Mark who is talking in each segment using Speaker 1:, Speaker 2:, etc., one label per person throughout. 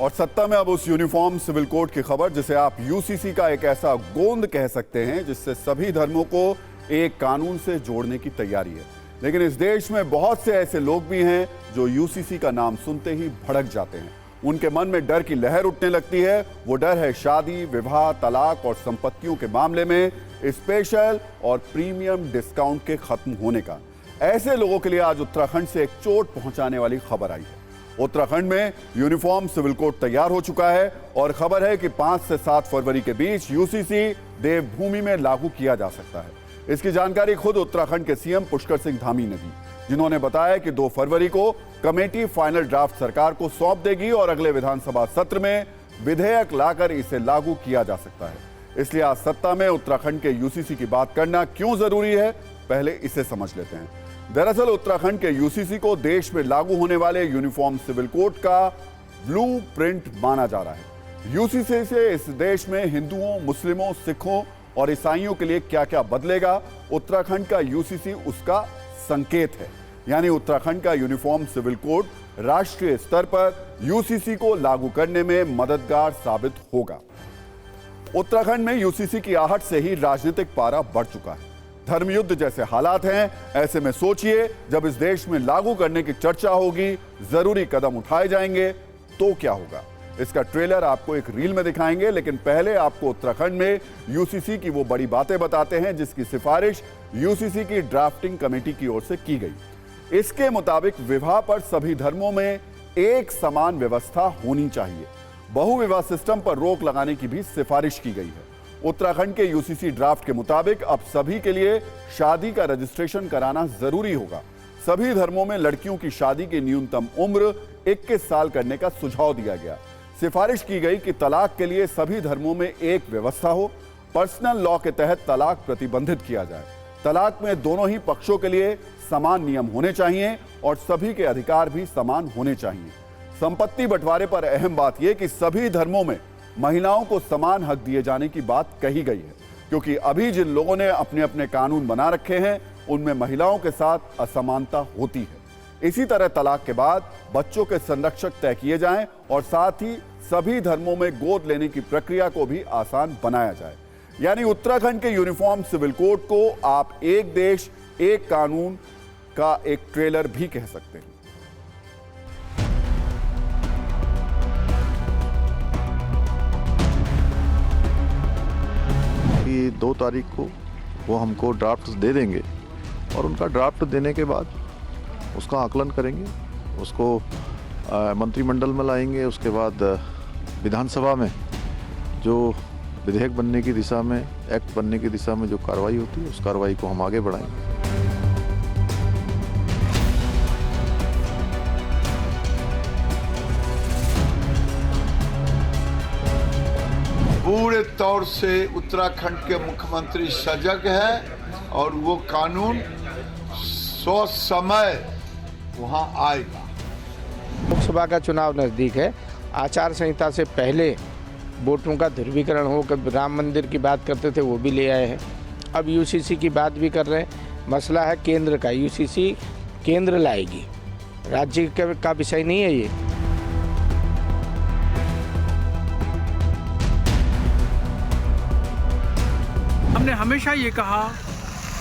Speaker 1: और सत्ता में अब उस यूनिफॉर्म सिविल कोड की खबर जिसे आप यूसीसी का एक ऐसा गोंद कह सकते हैं जिससे सभी धर्मों को एक कानून से जोड़ने की तैयारी है। लेकिन इस देश में बहुत से ऐसे लोग भी हैं जो यूसीसी का नाम सुनते ही भड़क जाते हैं। उनके मन में डर की लहर उठने लगती है। वो डर है शादी, विवाह, तलाक और संपत्तियों के मामले में स्पेशल और प्रीमियम डिस्काउंट के खत्म होने का। ऐसे लोगों के लिए आज उत्तराखंड से एक चोट पहुंचाने वाली खबर आई है। उत्तराखंड में यूनिफॉर्म सिविल कोड तैयार हो चुका है और खबर है कि 5 से 7 फरवरी के बीच यूसीसी देवभूमि में लागू किया जा सकता है। इसकी जानकारी खुद उत्तराखंड के सीएम पुष्कर सिंह धामी ने दी, जिन्होंने बताया कि 2 फरवरी को कमेटी फाइनल ड्राफ्ट सरकार को सौंप देगी और अगले विधानसभा सत्र में विधेयक लाकर इसे लागू किया जा सकता है। इसलिए आज सत्ता में उत्तराखंड के यूसीसी की बात करना क्यों जरूरी है, पहले इसे समझ लेते हैं। दरअसल उत्तराखंड के यूसीसी को देश में लागू होने वाले यूनिफॉर्म सिविल कोड का ब्लूप्रिंट माना जा रहा है। यूसीसी से इस देश में हिंदुओं, मुस्लिमों, सिखों और ईसाइयों के लिए क्या क्या बदलेगा, उत्तराखंड का यूसीसी उसका संकेत है। यानी उत्तराखंड का यूनिफॉर्म सिविल कोड राष्ट्रीय स्तर पर यूसीसी को लागू करने में मददगार साबित होगा। उत्तराखंड में यूसीसी की आहट से ही राजनीतिक पारा बढ़ चुका है। धर्मयुद्ध जैसे हालात हैं, ऐसे में सोचिए जब इस देश में लागू करने की चर्चा होगी, जरूरी कदम उठाए जाएंगे तो क्या होगा। इसका ट्रेलर आपको एक रील में दिखाएंगे, लेकिन पहले आपको उत्तराखंड में यूसीसी की वो बड़ी बातें बताते हैं जिसकी सिफारिश यूसीसी की ड्राफ्टिंग कमेटी की ओर से की गई। इसके मुताबिक विवाह पर सभी धर्मों में एक समान व्यवस्था होनी चाहिए। बहुविवाह सिस्टम पर रोक लगाने की भी सिफारिश की गई है। उत्तराखंड के यूसीसी ड्राफ्ट के मुताबिक अब सभी के लिए शादी का रजिस्ट्रेशन कराना जरूरी होगा। सभी धर्मों में लड़कियों की शादी की न्यूनतम उम्र 21 साल करने का सुझाव दिया गया। सिफारिश की गई कि तलाक के लिए सभी धर्मों में एक व्यवस्था हो। पर्सनल लॉ के तहत तलाक प्रतिबंधित किया जाए। तलाक में दोनों ही पक्षों के लिए समान नियम होने चाहिए और सभी के अधिकार भी समान होने चाहिए। संपत्ति बंटवारे पर अहम बात यह कि सभी धर्मों में महिलाओं को समान हक दिए जाने की बात कही गई है, क्योंकि अभी जिन लोगों ने अपने अपने कानून बना रखे हैं उनमें महिलाओं के साथ असमानता होती है। इसी तरह तलाक के बाद बच्चों के संरक्षक तय किए जाएं और साथ ही सभी धर्मों में गोद लेने की प्रक्रिया को भी आसान बनाया जाए। यानी उत्तराखंड के यूनिफॉर्म सिविल कोड को आप एक देश एक कानून का एक ट्रेलर भी कह सकते हैं।
Speaker 2: कि 2 तारीख को वो हमको ड्राफ्ट दे देंगे और उनका ड्राफ्ट देने के बाद उसका आकलन करेंगे, उसको मंत्रिमंडल में लाएंगे। उसके बाद विधानसभा में जो विधेयक बनने की दिशा में, एक्ट बनने की दिशा में जो कार्रवाई होती है उस कार्रवाई को हम आगे बढ़ाएंगे।
Speaker 3: पूरे तौर से उत्तराखंड के मुख्यमंत्री सजग है और वो कानून समय वहां आएगा।
Speaker 4: लोकसभा का चुनाव नजदीक है। आचार संहिता से पहले वोटों का ध्रुवीकरण हो, कभी राम मंदिर की बात करते थे वो भी ले आए हैं, अब यूसीसी की बात भी कर रहे हैं। मसला है केंद्र का, यूसीसी केंद्र लाएगी, राज्य का विषय नहीं है ये।
Speaker 5: हमने हमेशा ये कहा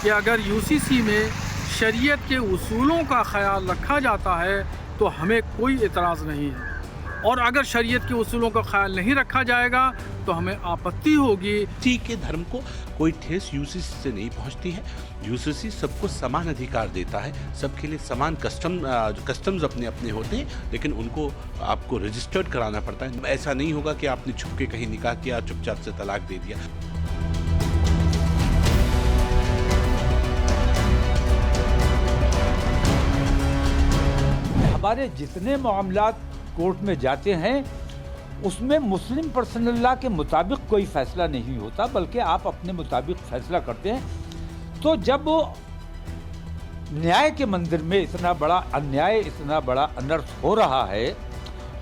Speaker 5: कि अगर यूसीसी में शरीयत के उसूलों का ख्याल रखा जाता है तो हमें कोई एतराज़ नहीं है, और अगर शरीयत के उसूलों का ख्याल नहीं रखा जाएगा तो हमें आपत्ति होगी।
Speaker 6: किसी के धर्म को कोई ठेस यूसीसी से नहीं पहुंचती है। यूसीसी सबको समान अधिकार देता है, सबके लिए समान कस्टम्स अपने अपने होते हैं, लेकिन उनको आपको रजिस्टर्ड कराना पड़ता है। ऐसा नहीं होगा कि आपने छुप के कहीं निकाह किया, चुपचाप से तलाक दे दिया।
Speaker 7: हमारे जितने मामलात कोर्ट में जाते हैं उसमें मुस्लिम पर्सनल लॉ के मुताबिक कोई फैसला नहीं होता, बल्कि आप अपने मुताबिक फैसला करते हैं। तो जब न्याय के मंदिर में इतना बड़ा अन्याय, इतना बड़ा अनर्थ हो रहा है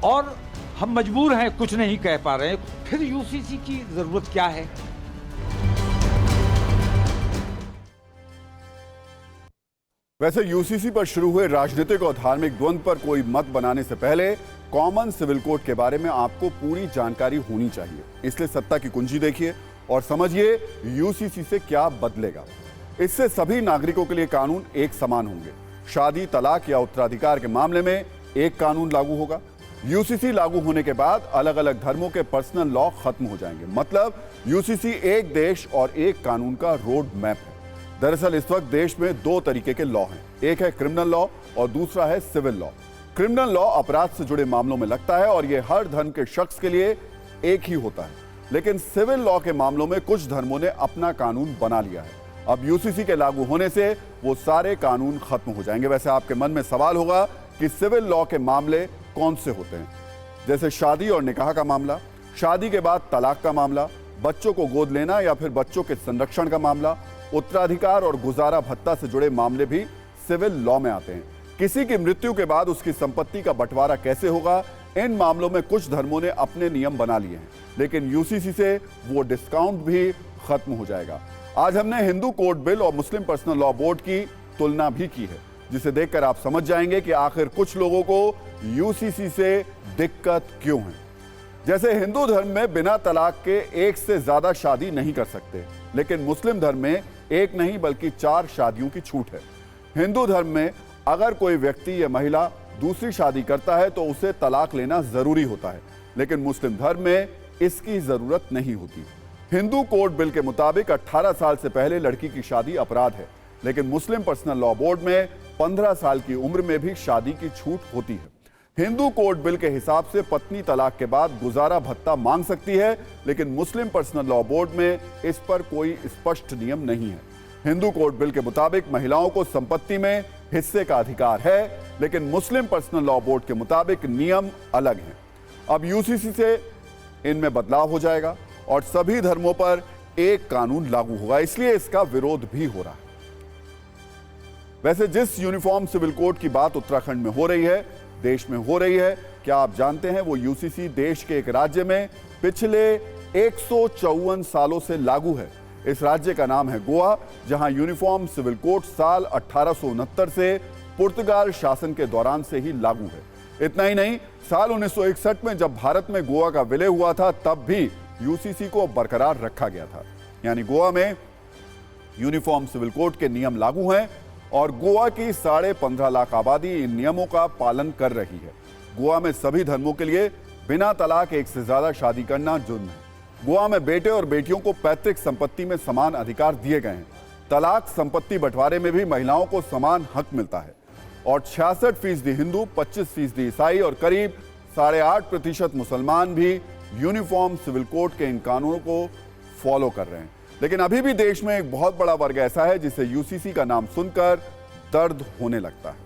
Speaker 7: और हम मजबूर हैं, कुछ नहीं कह पा रहे हैं, फिर यूसीसी की जरूरत क्या है?
Speaker 1: वैसे यूसीसी पर शुरू हुए राजनीतिक और धार्मिक द्वंद्व पर कोई मत बनाने से पहले कॉमन सिविल कोड के बारे में आपको पूरी जानकारी होनी चाहिए। इसलिए सत्ता की कुंजी देखिए और समझिए यूसीसी से क्या बदलेगा। इससे सभी नागरिकों के लिए कानून एक समान होंगे। शादी, तलाक या उत्तराधिकार के मामले में एक कानून लागू होगा। यूसीसी लागू होने के बाद अलग अलग धर्मों के पर्सनल लॉ खत्म हो जाएंगे। मतलब यूसीसी एक देश और एक कानून का रोड मैप है। दरअसल इस वक्त देश में दो तरीके के लॉ हैं, एक है क्रिमिनल लॉ और दूसरा है सिविल लॉ। क्रिमिनल लॉ अपराध से जुड़े मामलों में लगता है और यह हर धर्म के शख्स के लिए एक ही होता है। लेकिन सिविल लॉ के मामलों में कुछ धर्मों ने अपना कानून बना लिया है। अब यूसीसी के लागू होने से वो सारे कानून खत्म हो जाएंगे। वैसे आपके मन में सवाल होगा कि सिविल लॉ के मामले कौन से होते हैं, जैसे शादी और निकाह का मामला, शादी के बाद तलाक का मामला, बच्चों को गोद लेना या फिर बच्चों के संरक्षण का मामला, उत्तराधिकार और गुजारा भत्ता से जुड़े मामले भी सिविल लॉ में आते हैं। किसी की मृत्यु के बाद उसकी संपत्ति का बंटवारा कैसे होगा, इन मामलों में कुछ धर्मों ने अपने नियम बना लिए हैं, लेकिन यूसीसी से वो डिस्काउंट भी खत्म हो जाएगा। आज हमने हिंदू कोड बिल और मुस्लिम पर्सनल लॉ बोर्ड की तुलना भी की है, जिसे देखकर आप समझ जाएंगे कि आखिर कुछ लोगों को यूसीसी से दिक्कत क्यों है। जैसे हिंदू धर्म में बिना तलाक के एक से ज्यादा शादी नहीं कर सकते, लेकिन मुस्लिम धर्म में एक नहीं बल्कि 4 शादियों की छूट है। हिंदू धर्म में अगर कोई व्यक्ति या महिला दूसरी शादी करता है तो उसे तलाक लेना जरूरी होता है, लेकिन मुस्लिम धर्म में इसकी जरूरत नहीं होती। हिंदू कोड बिल के मुताबिक 18 साल से पहले लड़की की शादी अपराध है, लेकिन मुस्लिम पर्सनल लॉ बोर्ड में 15 साल की उम्र में भी शादी की छूट होती है। हिंदू कोड बिल के हिसाब से पत्नी तलाक के बाद गुजारा भत्ता मांग सकती है, लेकिन मुस्लिम पर्सनल लॉ बोर्ड में इस पर कोई स्पष्ट नियम नहीं है। हिंदू कोड बिल के मुताबिक महिलाओं को संपत्ति में हिस्से का अधिकार है, लेकिन मुस्लिम पर्सनल लॉ बोर्ड के मुताबिक नियम अलग हैं। अब यूसीसी से इनमें बदलाव हो जाएगा और सभी धर्मों पर एक कानून लागू होगा, इसलिए इसका विरोध भी हो रहा है। वैसे जिस यूनिफॉर्म सिविल कोड की बात उत्तराखंड में हो रही है, देश में हो रही है, क्या आप जानते हैं वो यूसीसी देश के एक राज्य में पिछले 154 सालों से लागू है। इस राज्य का नाम है गोवा, जहां यूनिफॉर्म सिविल कोड साल 1869 से पुर्तगाल शासन के दौरान से ही लागू है। इतना ही नहीं, साल 1961 में जब भारत में गोवा का विलय हुआ था, तब भी यूसीसी को बरकरार रखा गया था। यानी गोवा में यूनिफॉर्म सिविल कोड के नियम लागू हैं और गोवा की 15.5 लाख आबादी इन नियमों का पालन कर रही है। गोवा में सभी धर्मों के लिए बिना तलाक एक से ज्यादा शादी करना जुर्म है। गोवा में बेटे और बेटियों को पैतृक संपत्ति में समान अधिकार दिए गए हैं। तलाक संपत्ति बंटवारे में भी महिलाओं को समान हक मिलता है और 66% हिंदू, 25% ईसाई और करीब 8.5% मुसलमान भी यूनिफॉर्म सिविल कोड के इन कानूनों को फॉलो कर रहे हैं। लेकिन अभी भी देश में एक बहुत बड़ा वर्ग ऐसा है जिसे यूसीसी का नाम सुनकर दर्द होने लगता है।